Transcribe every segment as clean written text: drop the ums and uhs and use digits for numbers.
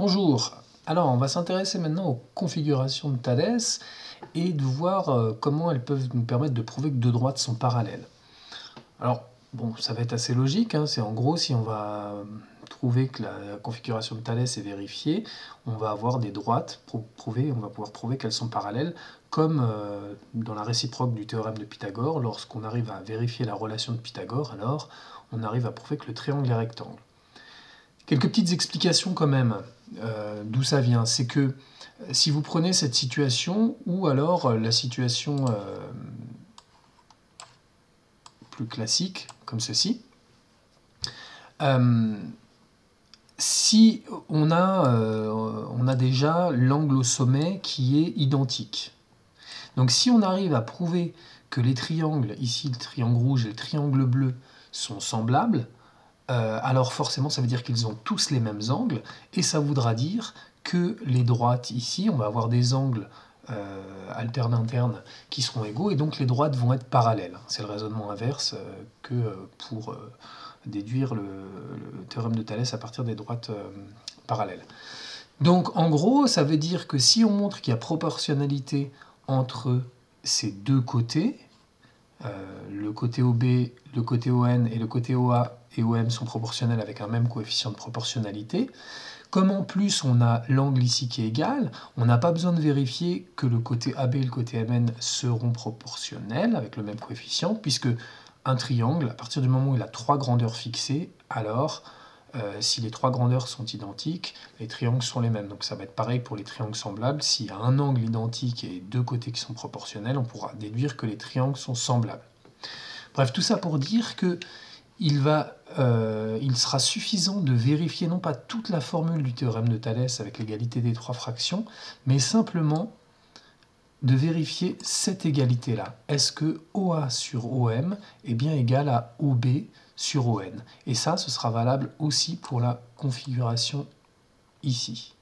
Bonjour, alors on va s'intéresser maintenant aux configurations de Thalès et de voir comment elles peuvent nous permettre de prouver que deux droites sont parallèles. Alors, bon, ça va être assez logique, hein, c'est en gros si on va trouver que la configuration de Thalès est vérifiée, on va avoir des droites pour prouver, on va pouvoir prouver qu'elles sont parallèles, comme dans la réciproque du théorème de Pythagore, lorsqu'on arrive à vérifier la relation de Pythagore, alors on arrive à prouver que le triangle est rectangle. Quelques petites explications quand même d'où ça vient. C'est que si vous prenez cette situation, ou alors la situation plus classique, comme ceci, si on a déjà l'angle au sommet qui est identique. Donc si on arrive à prouver que les triangles, ici le triangle rouge et le triangle bleu, sont semblables, alors forcément ça veut dire qu'ils ont tous les mêmes angles, et ça voudra dire que les droites ici, on va avoir des angles alternes internes qui seront égaux, et donc les droites vont être parallèles. C'est le raisonnement inverse que pour déduire le théorème de Thalès à partir des droites parallèles. Donc en gros, ça veut dire que si on montre qu'il y a proportionnalité entre ces deux côtés, le côté OB, le côté ON et le côté OA et OM sont proportionnels avec un même coefficient de proportionnalité. Comme en plus on a l'angle ici qui est égal, on n'a pas besoin de vérifier que le côté AB et le côté MN seront proportionnels avec le même coefficient, puisque un triangle, à partir du moment où il a trois grandeurs fixées, alors si les trois grandeurs sont identiques, les triangles sont les mêmes. Donc ça va être pareil pour les triangles semblables. S'il y a un angle identique et deux côtés qui sont proportionnels, on pourra déduire que les triangles sont semblables. Bref, tout ça pour dire que il sera suffisant de vérifier non pas toute la formule du théorème de Thalès avec l'égalité des trois fractions, mais simplement de vérifier cette égalité-là. Est-ce que OA sur OM est bien égal à OB sur ON? Et ça, ce sera valable aussi pour la configuration ici.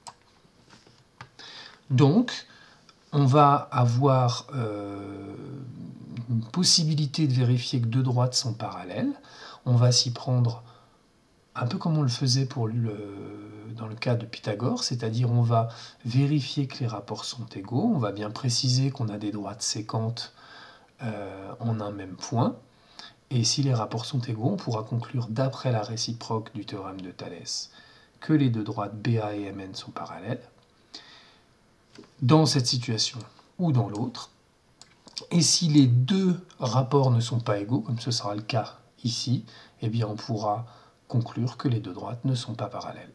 Donc, on va avoir une possibilité de vérifier que deux droites sont parallèles. On va s'y prendre un peu comme on le faisait dans le cas de Pythagore, c'est-à-dire on va vérifier que les rapports sont égaux, on va bien préciser qu'on a des droites séquentes en un même point, et si les rapports sont égaux, on pourra conclure d'après la réciproque du théorème de Thalès que les deux droites BA et MN sont parallèles, dans cette situation ou dans l'autre. Et si les deux rapports ne sont pas égaux, comme ce sera le cas ici, eh bien on pourra conclure que les deux droites ne sont pas parallèles.